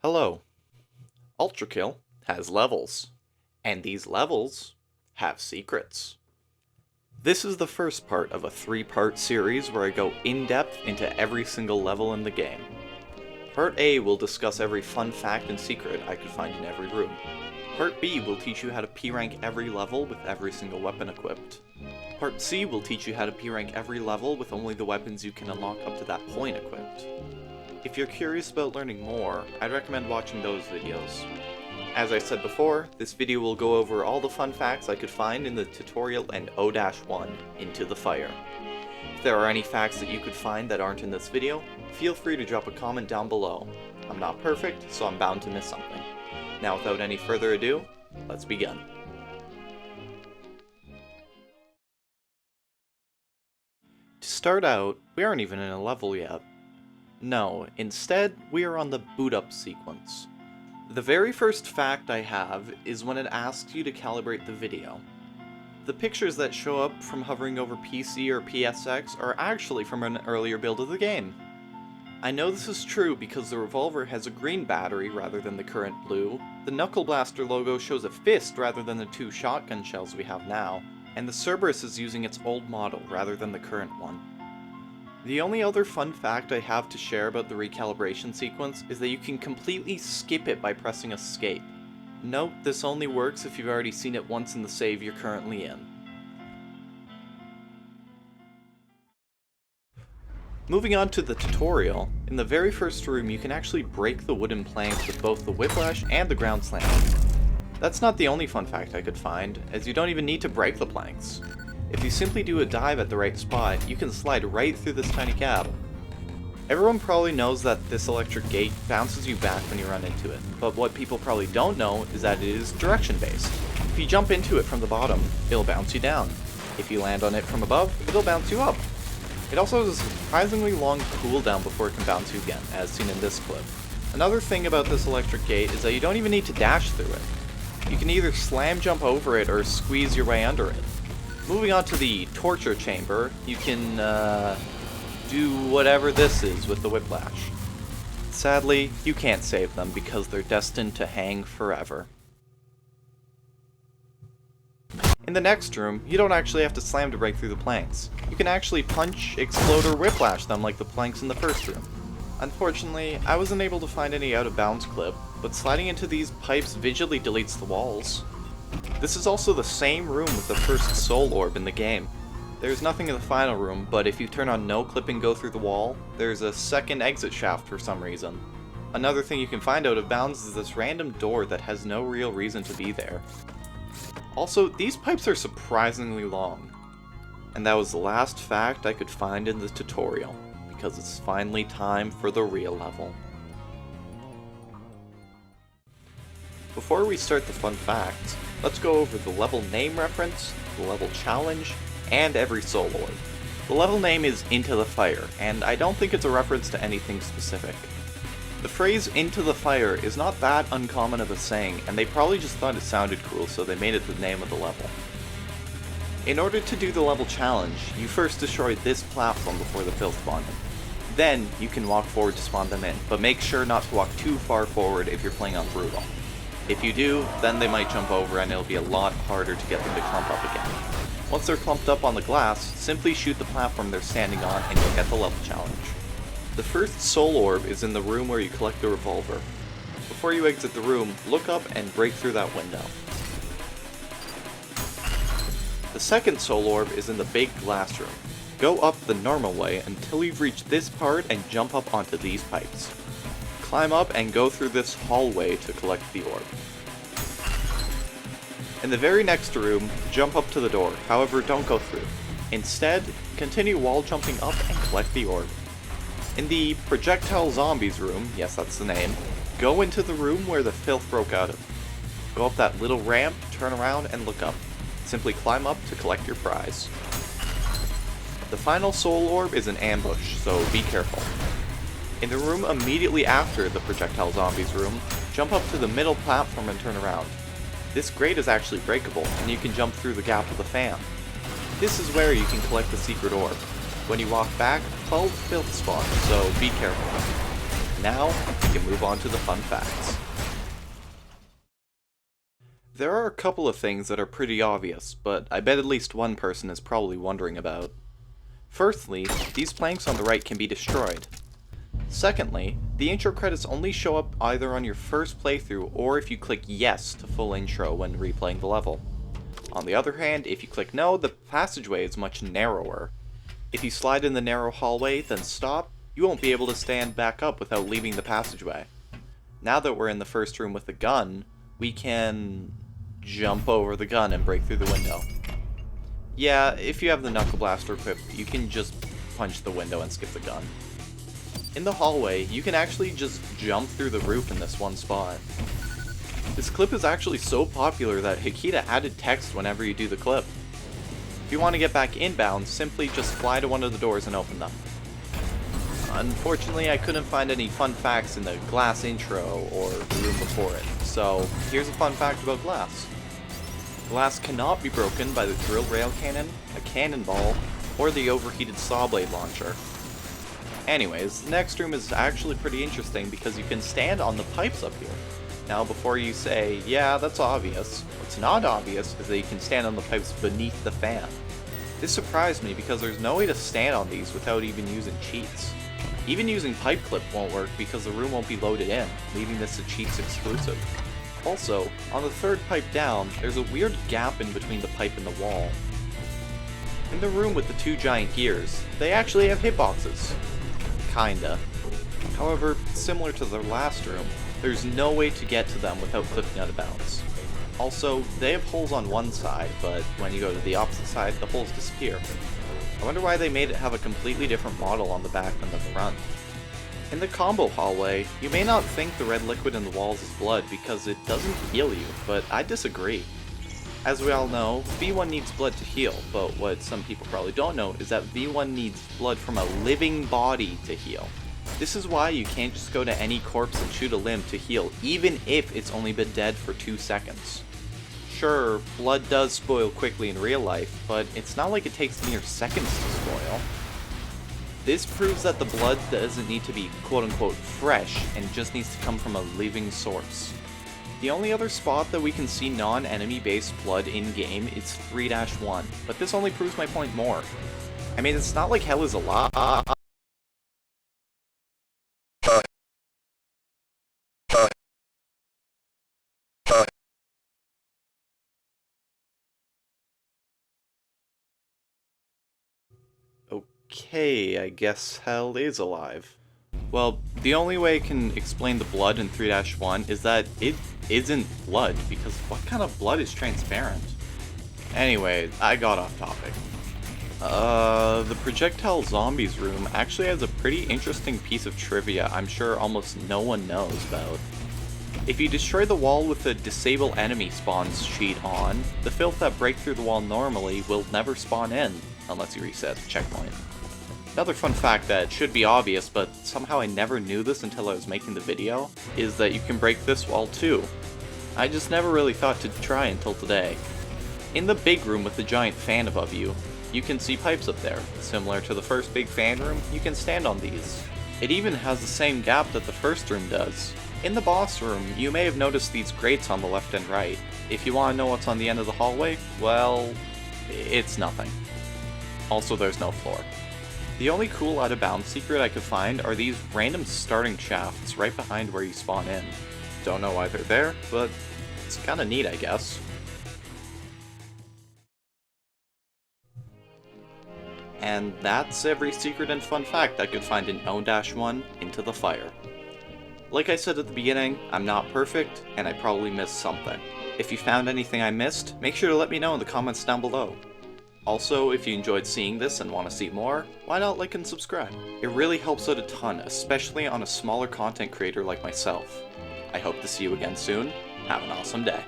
Hello. Ultrakill has levels, and these levels have secrets. This is the first part of a 3-part series where I go in-depth into every single level in the game. Part A will discuss every fun fact and secret I could find in every room. Part B will teach you how to P-rank every level with every single weapon equipped. Part C will teach you how to P-rank every level with only the weapons you can unlock up to that point equipped. If you're curious about learning more, I'd recommend watching those videos. As I said before, this video will go over all the fun facts I could find in the tutorial and O-1 Into the Fire. If there are any facts that you could find that aren't in this video, feel free to drop a comment down below. I'm not perfect, so I'm bound to miss something. Now without any further ado, let's begin. To start out, we aren't even in a level yet. No, instead, we are on the boot up sequence. The very first fact I have is when it asks you to calibrate the video. The pictures that show up from hovering over PC or PSX are actually from an earlier build of the game. I know this is true because the revolver has a green battery rather than the current blue, the Knuckle Blaster logo shows a fist rather than the 2 shotgun shells we have now, and the Cerberus is using its old model rather than the current one. The only other fun fact I have to share about the recalibration sequence is that you can completely skip it by pressing escape. Note, this only works if you've already seen it once in the save you're currently in. Moving on to the tutorial, in the very first room you can actually break the wooden planks with both the whiplash and the ground slam. That's not the only fun fact I could find, as you don't even need to break the planks. If you simply do a dive at the right spot, you can slide right through this tiny gap. Everyone probably knows that this electric gate bounces you back when you run into it, but what people probably don't know is that it is direction based. If you jump into it from the bottom, it'll bounce you down. If you land on it from above, it'll bounce you up. It also has a surprisingly long cooldown before it can bounce you again, as seen in this clip. Another thing about this electric gate is that you don't even need to dash through it. You can either slam jump over it or squeeze your way under it. Moving on to the torture chamber, you can do whatever this is with the whiplash. Sadly, you can't save them because they're destined to hang forever. In the next room, you don't actually have to slam to break through the planks. You can actually punch, explode, or whiplash them like the planks in the first room. Unfortunately, I wasn't able to find any out of bounds clip, but sliding into these pipes visually deletes the walls. This is also the same room with the first soul orb in the game. There's nothing in the final room, but if you turn on no clip and go through the wall, there's a second exit shaft for some reason. Another thing you can find out of bounds is this random door that has no real reason to be there. Also, these pipes are surprisingly long. And that was the last fact I could find in the tutorial, because it's finally time for the real level. Before we start the fun facts, let's go over the level name reference, the level challenge, and every soul orb. The level name is Into the Fire, and I don't think it's a reference to anything specific. The phrase Into the Fire is not that uncommon of a saying, and they probably just thought it sounded cool, so they made it the name of the level. In order to do the level challenge, you first destroy this platform before the filth spawn them. Then, you can walk forward to spawn them in, but make sure not to walk too far forward if you're playing on Brutal. If you do, then they might jump over and it'll be a lot harder to get them to clump up again. Once they're clumped up on the glass, simply shoot the platform they're standing on and you'll get the level challenge. The first soul orb is in the room where you collect the revolver. Before you exit the room, look up and break through that window. The second soul orb is in the big glass room. Go up the normal way until you've reached this part and jump up onto these pipes. Climb up and go through this hallway to collect the orb. In the very next room, jump up to the door, however don't go through. Instead, continue wall jumping up and collect the orb. In the projectile zombies room, yes that's the name, go into the room where the filth broke out of. Go up that little ramp, turn around and look up. Simply climb up to collect your prize. The final soul orb is an ambush, so be careful. In the room immediately after the projectile zombies room, jump up to the middle platform and turn around. This grate is actually breakable, and you can jump through the gap of the fan. This is where you can collect the secret orb. When you walk back, 12 filth spawn, so be careful. Now, we can move on to the fun facts. There are a couple of things that are pretty obvious, but I bet at least one person is probably wondering about. Firstly, these planks on the right can be destroyed. Secondly, the intro credits only show up either on your first playthrough or if you click yes to full intro when replaying the level. On the other hand, if you click no, the passageway is much narrower. If you slide in the narrow hallway, then stop, you won't be able to stand back up without leaving the passageway. Now that we're in the first room with the gun, we can jump over the gun and break through the window. Yeah, if you have the Knuckle Blaster equipped, you can just punch the window and skip the gun. In the hallway, you can actually just jump through the roof in this one spot. This clip is actually so popular that Hikita added text whenever you do the clip. If you want to get back inbound, simply just fly to one of the doors and open them. Unfortunately, I couldn't find any fun facts in the glass intro or the room before it, so here's a fun fact about glass. Glass cannot be broken by the drill rail cannon, a cannonball, or the overheated saw blade launcher. Anyways, the next room is actually pretty interesting because you can stand on the pipes up here. Now before you say, yeah, that's obvious, what's not obvious is that you can stand on the pipes beneath the fan. This surprised me because there's no way to stand on these without even using cheats. Even using pipe clip won't work because the room won't be loaded in, leaving this a cheats exclusive. Also, on the third pipe down, there's a weird gap in between the pipe and the wall. In the room with the two giant gears, they actually have hitboxes. Kinda. However, similar to their last room, there's no way to get to them without clipping out of bounds. Also, they have holes on one side, but when you go to the opposite side, the holes disappear. I wonder why they made it have a completely different model on the back than the front. In the combo hallway, you may not think the red liquid in the walls is blood because it doesn't heal you, but I disagree. As we all know, V1 needs blood to heal, but what some people probably don't know is that V1 needs blood from a living body to heal. This is why you can't just go to any corpse and shoot a limb to heal, even if it's only been dead for 2 seconds. Sure, blood does spoil quickly in real life, but it's not like it takes mere seconds to spoil. This proves that the blood doesn't need to be quote-unquote fresh and just needs to come from a living source. The only other spot that we can see non-enemy based blood in-game is 3-1, but this only proves my point more. I mean, it's not like hell is alive. Okay, I guess hell is alive. Well, the only way I can explain the blood in 3-1 is that it isn't blood, because what kind of blood is transparent? Anyway, I got off topic. The projectile zombies room actually has a pretty interesting piece of trivia I'm sure almost no one knows about. If you destroy the wall with the disable enemy spawns cheat on, the filth that break through the wall normally will never spawn in, unless you reset the checkpoint. Another fun fact that should be obvious, but somehow I never knew this until I was making the video, is that you can break this wall too. I just never really thought to try until today. In the big room with the giant fan above you, you can see pipes up there. Similar to the first big fan room, you can stand on these. It even has the same gap that the first room does. In the boss room, you may have noticed these grates on the left and right. If you want to know what's on the end of the hallway, well, it's nothing. Also, there's no floor. The only cool out of bounds secret I could find are these random starting shafts right behind where you spawn in. Don't know why they're there, but it's kinda neat, I guess. And that's every secret and fun fact I could find in 0-1 Into the Fire. Like I said at the beginning, I'm not perfect, and I probably missed something. If you found anything I missed, make sure to let me know in the comments down below. Also, if you enjoyed seeing this and want to see more, why not like and subscribe? It really helps out a ton, especially on a smaller content creator like myself. I hope to see you again soon. Have an awesome day.